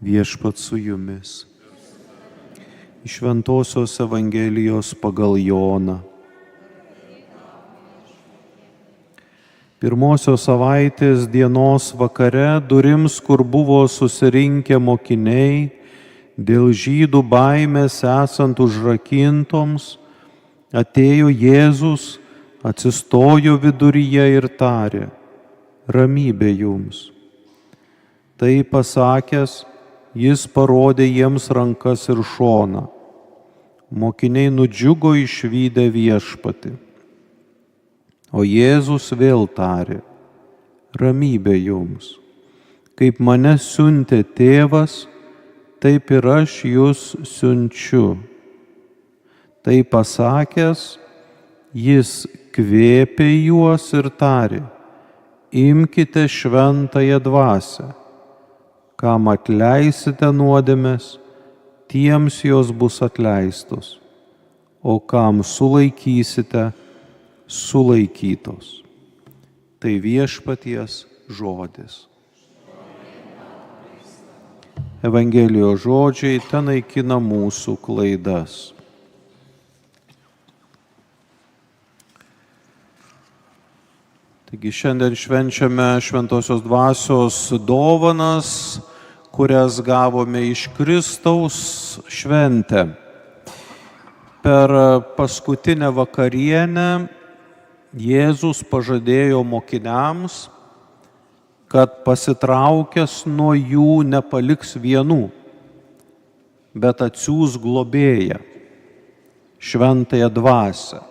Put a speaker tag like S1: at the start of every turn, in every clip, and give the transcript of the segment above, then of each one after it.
S1: Viešpat su jumis. Iš Šventosios Evangelijos pagal Joną. Pirmosios savaitės dienos vakare durims, kur buvo susirinkę mokiniai, dėl žydų baimės esant užrakintoms, atėjo Jėzus, atsistojo viduryje ir tarė: ramybė jums. Tai pasakęs, jis parodė jiems rankas ir šoną. Mokiniai nudžiugo išvydę Viešpatį. O Jėzus vėl tarė: ramybė jums. Kaip mane siuntė tėvas, taip ir aš jus siunčiu. Tai pasakęs, jis kvėpė juos ir tarė: imkite šventąją dvasią. Kam atleisite nuodėmes, tiems jos bus atleistos, o kam sulaikysite, sulaikytos. Tai Viešpaties žodis. Evangelijos žodžiai tenaikina mūsų klaidas. Taigi šiandien švenčiame Šventosios Dvasios dovanas, kurias gavome iš Kristaus šventę. Per paskutinę vakarienę Jėzus pažadėjo mokiniams, kad pasitraukęs nuo jų nepaliks vienų, bet atsiųs globėją, Šventąją Dvasią,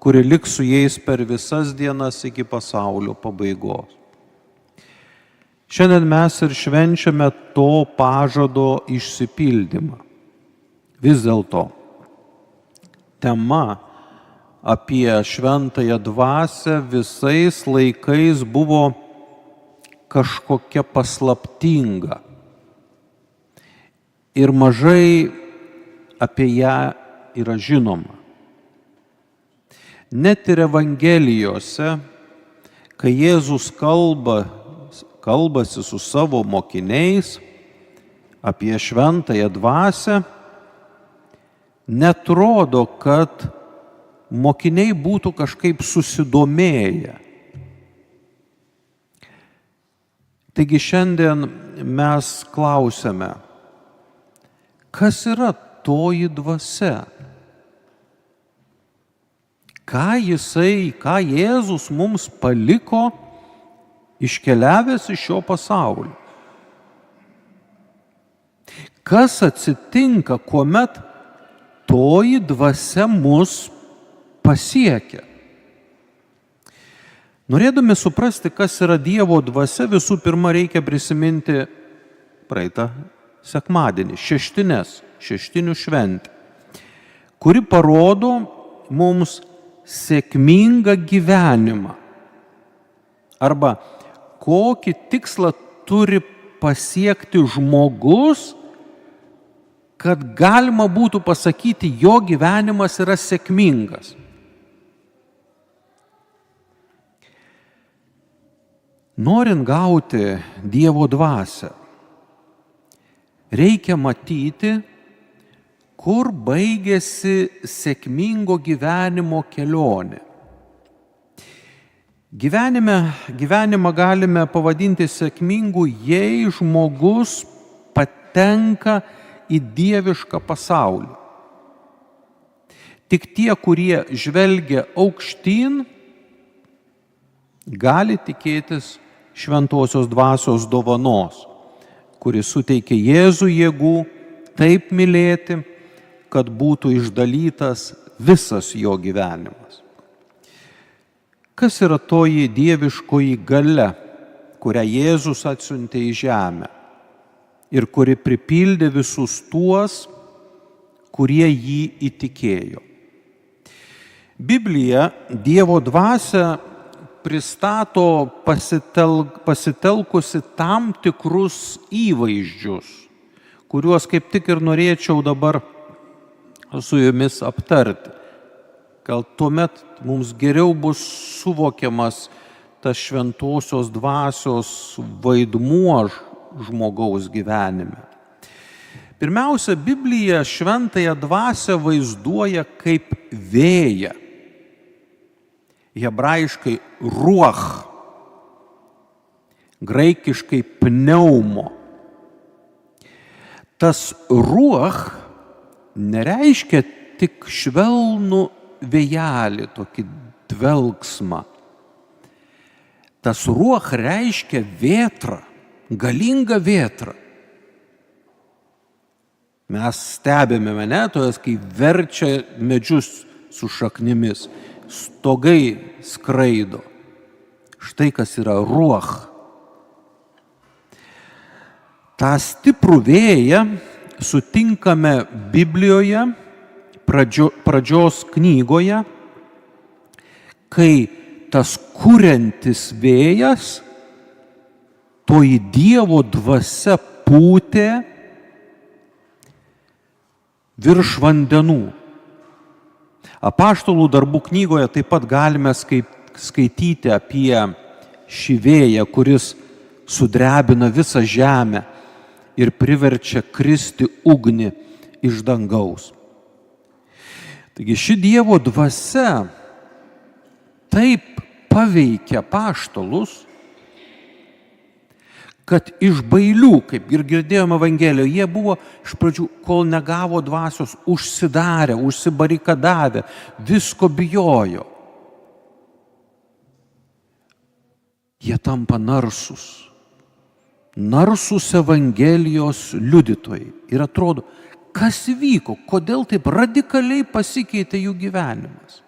S1: kuri liks su jais per visas dienas iki pasaulio pabaigos. Šiandien mes ir švenčiame to pažado išsipildymą. Vis dėlto, tema apie Šventąją Dvasią visais laikais buvo kažkokia paslaptinga. Ir mažai apie ją yra žinoma. Net ir Evangelijose, kai Jėzus kalbasi su savo mokiniais apie Šventąją Dvasią, netrodo, kad mokiniai būtų kažkaip susidomėję. Taigi šiandien mes klausiame, kas yra toji dvasia? Ką Jėzus mums paliko iškeliavęs iš šio pasaulio? Kas atsitinka, kuomet toji dvasia mus pasiekia? Norėdami suprasti, kas yra Dievo dvasia, visų pirma reikia prisiminti praeitą sekmadienį, šeštinių šventę, kuri parodo mums sėkmingą gyvenimą. Arba kokį tikslą turi pasiekti žmogus, kad galima būtų pasakyti, jo gyvenimas yra sėkmingas. Norint gauti Dievo dvasią, reikia matyti, kur baigėsi sėkmingo gyvenimo kelionė. Gyvenimą galime pavadinti sėkmingu, jei žmogus patenka į dievišką pasaulį. Tik tie, kurie žvelgia aukštyn, gali tikėtis Šventosios Dvasios dovanos, kuri suteikia Jėzui jėgų taip mylėti, kad būtų išdalytas visas jo gyvenimas. Kas yra toji dieviškoji galia, kurią Jėzus atsiuntė į žemę ir kuri pripildė visus tuos, kurie jį įtikėjo? Biblija Dievo dvasią pristato pasitelkusi tam tikrus įvaizdžius, kuriuos kaip tik ir norėčiau dabar su jumis aptarti. Gal tuomet mums geriau bus suvokiamas tas Šventosios Dvasios vaidmuo žmogaus gyvenime. Pirmiausia, Biblija šventąją dvasią vaizduoja kaip vėją. Hebrajiškai ruach, graikiškai pneumo. Tas ruach nereiškia tik švelnų vėjelį, tokį dvelgsmą. Tas ruach reiškia vėtrą, galingą vėtrą. Mes stebime menetojas, kai verčia medžius su šaknimis, stogai skraido. Štai kas yra ruach. tą stiprų vėją sutinkame Biblijoje, pradžios knygoje, kai tas kuriantis vėjas, toji Dievo dvasia pūtė virš vandenų. Apaštalų darbų knygoje taip pat galime skaityti apie šį vėją, kuris sudrebina visą žemę ir priverčia kristi ugnį iš dangaus. Taigi ši Dievo dvasia taip paveikia apaštalus, kad iš bailių, kaip ir girdėjome Evangelijoje, jie buvo iš pradžių, kol negavo dvasios, užsidarę, užsibarikadavę, visko bijojo. Jie tampa narsus Evangelijos liudytojai. Ir atrodo, kas vyko, kodėl taip radikaliai pasikeitė jų gyvenimas.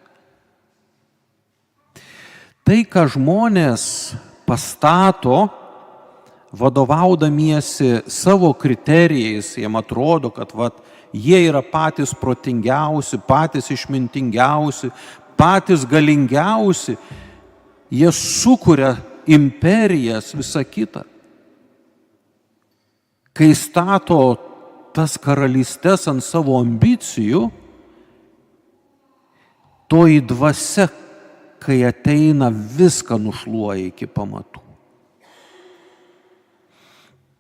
S1: Tai, ką žmonės pastato, vadovaudamiesi savo kriterijais, jiem atrodo, kad jie yra patys protingiausi, patys išmintingiausi, patys galingiausi, jie sukuria imperijas, visą kitą. Kai stato tas karalystes ant savo ambicijų, toji dvasia, kai ateina, viską nušluoja iki pamatų.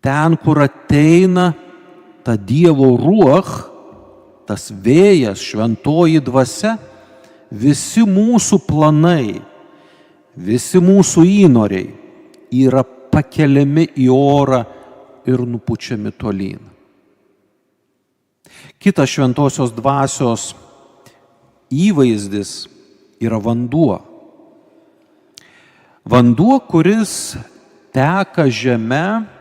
S1: Ten, kur ateina ta Dievo ruach, tas vėjas, šventoji dvasia, visi mūsų planai, visi mūsų įnoriai yra pakeliami į orą ir nupučiami tolyn. Kitas šventosios dvasios įvaizdis yra vanduo. Vanduo, kuris teka žeme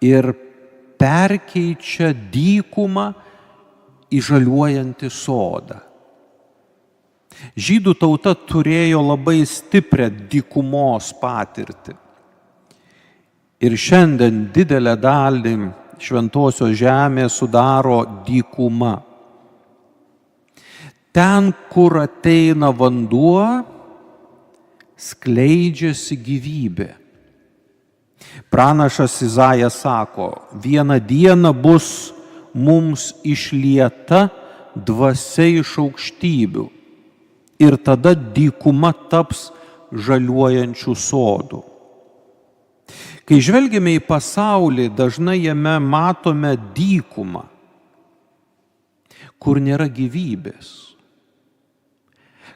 S1: ir perkeičia dykumą į žaliuojantį sodą. Žydų tauta turėjo labai stiprią dykumos patirtį. Ir šiandien didelę dalį šventosios žemės sudaro dykuma. Ten, kur ateina vanduo, skleidžiasi gyvybė. Pranašas Izajas sako, vieną dieną bus mums išlieta dvasia iš aukštybių ir tada dykuma taps žaliuojančių sodų. Kai žvelgiame į pasaulį, dažnai jame matome dykumą, kur nėra gyvybės.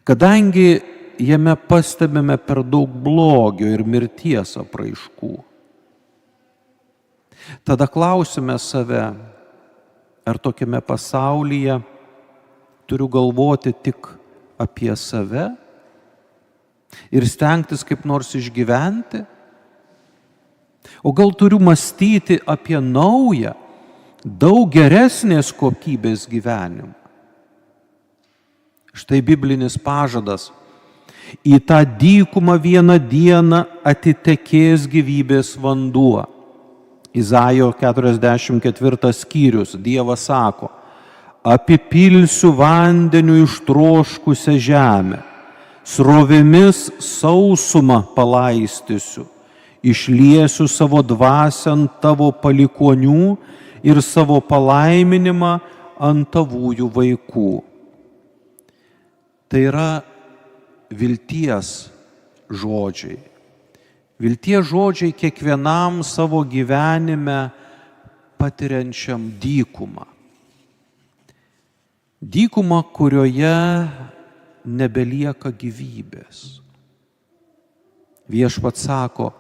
S1: Kadangi jame pastebime per daug blogio ir mirties apraiškų. Tada klausime save, ar tokiame pasaulyje turiu galvoti tik apie save ir stengtis kaip nors išgyventi? O gal turiu mąstyti apie naują, daug geresnės kokybės gyvenimą? Štai biblinis pažadas. Į tą dykumą vieną dieną atitekės gyvybės vanduo. Izaijo 44 skyrius. Dievas sako, apipilsiu vandeniu ištroškusią žemę, srovėmis sausumą palaistysiu, išliesiu savo dvasią ant tavo palikuonių ir savo palaiminimą ant tavųjų vaikų. Tai yra vilties žodžiai. Vilties žodžiai kiekvienam savo gyvenime patiriančiam dykumą. Dykumą, kurioje nebelieka gyvybės. Viešpats sako,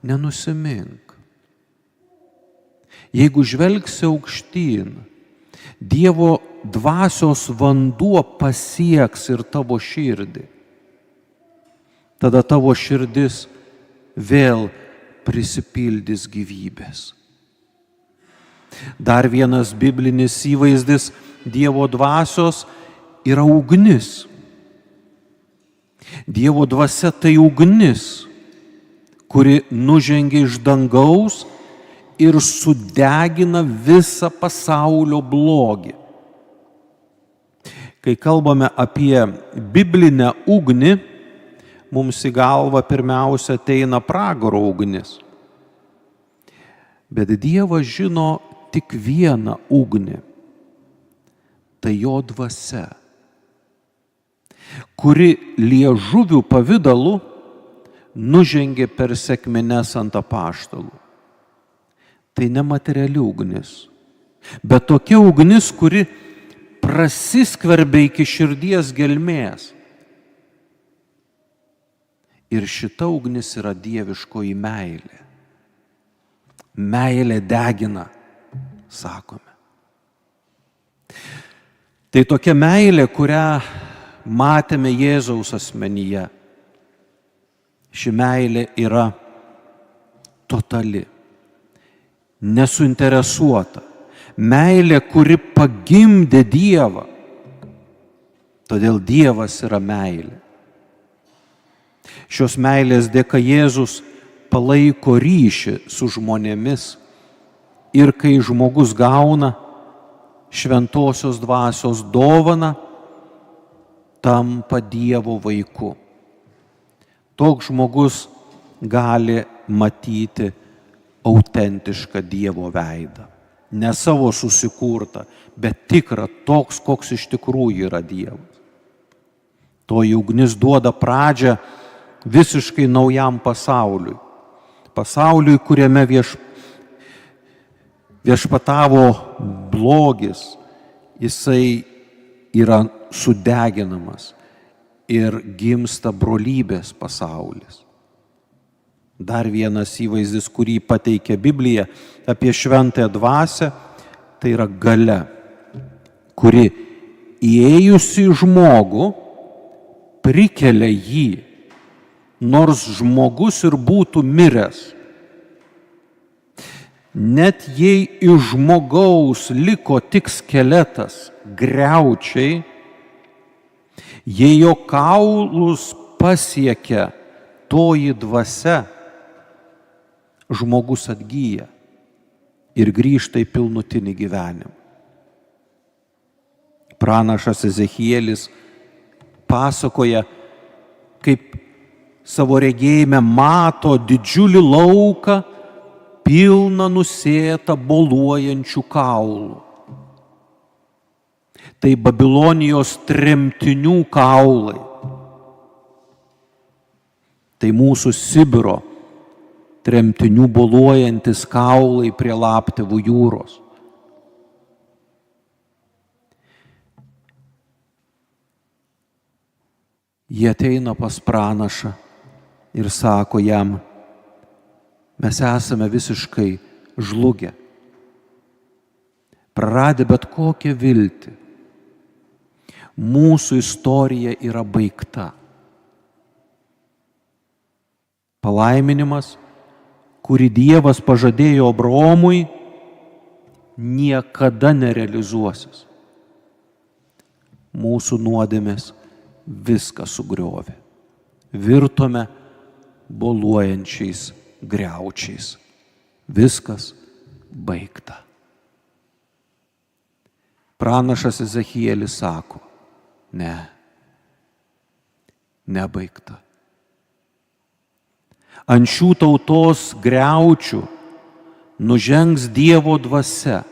S1: nenusimink. Jeigu žvelgsi aukštyn, Dievo dvasios vanduo pasieks ir tavo širdį. Tada tavo širdis vėl prisipildys gyvybės. Dar vienas biblinis įvaizdis Dievo dvasios yra ugnis. Dievo dvasia tai ugnis, kuri nužengia iš dangaus ir sudegina visą pasaulio blogį. Kai kalbame apie biblinę ugnį, mums į galvą pirmiausia ateina pragaro ugnis. Bet Dievas žino tik vieną ugnį. Tai jo dvasia, kuri liežuvių pavidalu nužengė per sekmines ant apaštalų. Tai nemateriali ugnis, bet tokia ugnis, kuri prasiskverbia iki širdies gelmės. Ir šita ugnis yra dieviškoji meilė. Meilė degina, sakome. Tai tokia meilė, kurią matėme Jėzaus asmenyje. Ši meilė yra totali, nesuinteresuota. Meilė, kuri pagimdė Dievą. Todėl Dievas yra meilė. Šios meilės dėka Jėzus palaiko ryšį su žmonėmis ir kai žmogus gauna šventosios dvasios dovaną, tampa Dievo vaiku. Toks žmogus gali matyti autentišką Dievo veidą. Ne savo susikurtą, bet tikrą, toks, koks iš tikrųjų yra Dievas. Toji ugnis duoda pradžią visiškai naujam pasauliui. Pasauliui, kuriame viešpatavo blogis, jisai yra sudeginamas ir gimsta brolybės pasaulis. Dar vienas įvaizdis, kurį pateikia Biblija apie šventąją dvasią, tai yra galia, kuri įėjusi į žmogų prikelia jį, nors žmogus ir būtų miręs. Net jei iš žmogaus liko tik skeletas, griaučiai, jei jo kaulus pasiekia toji dvasia, žmogus atgyja ir grįžta į pilnutinį gyvenimą. Pranašas Ezechielis pasakoja, kaip savo regėjime mato didžiulį lauką, pilną nusėtą boluojančių kaulų. Tai Babilonijos tremtinių kaulai. Tai mūsų Sibiro tremtinių boluojantis kaulai prie Laptevų jūros. Jie ateina pas pranašą ir sako jam, mes esame visiškai žlugę, praradę bet kokią viltį. Mūsų istorija yra baigta. Palaiminimas, kurį Dievas pažadėjo Abraomui, niekada nerealizuosis. Mūsų nuodėmės viską sugriovė. Virtome boluojančiais griaučiais. Viskas baigta. Pranašas Ezechielis sako, ne, nebaigta. Ant šių tautos griaučių nužengs Dievo dvasia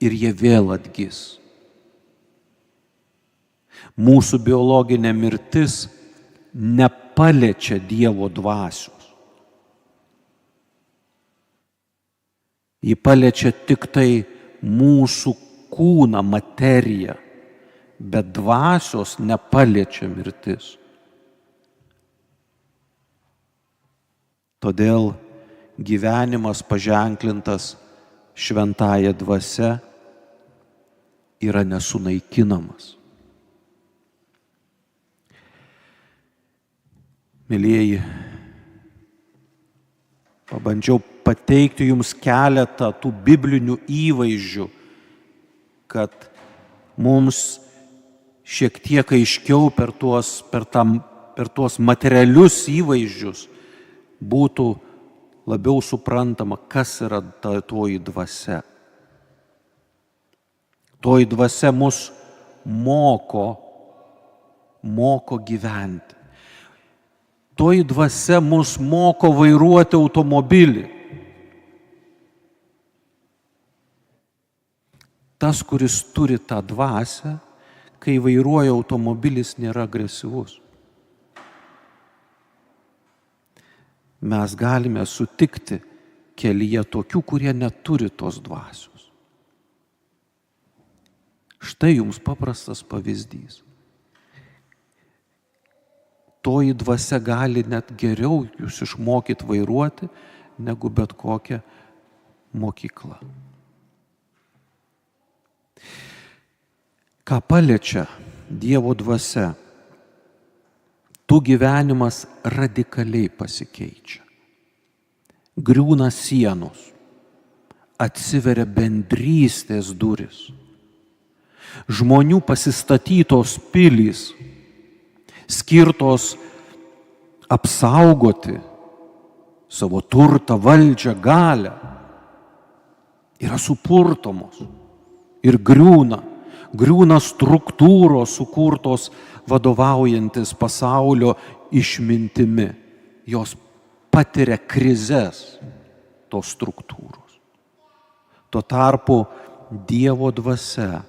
S1: ir jie vėl atgis. Mūsų biologinė mirtis nepaliečia Dievo dvasios. Ji paliečia tik tai mūsų kūną, materiją, bet dvasios nepaliečia mirtis. Todėl gyvenimas paženklintas šventąja dvasia yra nesunaikinamas. Mielieji, pabandžiau pateikti jums keletą tų biblinių įvaizdžių, kad mums šiek tiek aiškiau per tuos materialius įvaizdžius būtų labiau suprantama, kas yra toji dvasia. Toji dvasia mus moko gyventi. Toji dvasia mus moko vairuoti automobilį. Tas, kuris turi tą dvasią, kai vairuoja automobilis, nėra agresyvus. Mes galime sutikti kelyje tokių, kurie neturi tos dvasios. Štai jums paprastas pavyzdys. Toji dvasia gali net geriau jūs išmokyti vairuoti, negu bet kokia mokykla. Ką paliečia Dievo dvasia, tu gyvenimas radikaliai pasikeičia. Griūna sienos, atsiveria bendrystės durys. Žmonių pasistatytos pilys, skirtos apsaugoti savo turtą, valdžią, galią, yra supurtomos ir griūna struktūros sukurtos vadovaujantis pasaulio išmintimi. Jos patiria krizes, tos struktūros. Tuo tarpu Dievo dvasia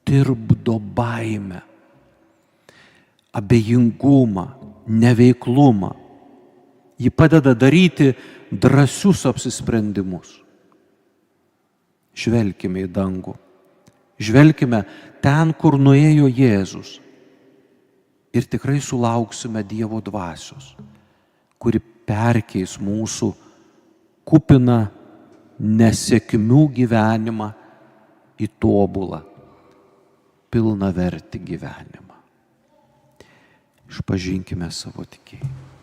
S1: tirpdo baimę, abejingumą, neveiklumą. Ji padeda daryti drąsius apsisprendimus. Žvelkime į dangų. Žvelkime ten, kur nuėjo Jėzus. Ir tikrai sulauksime Dievo dvasios, kuri perkeis mūsų kupiną nesėkmių gyvenimą į tobulą, pilnavertį gyvenimą. Išpažinkime savo tikėjimą.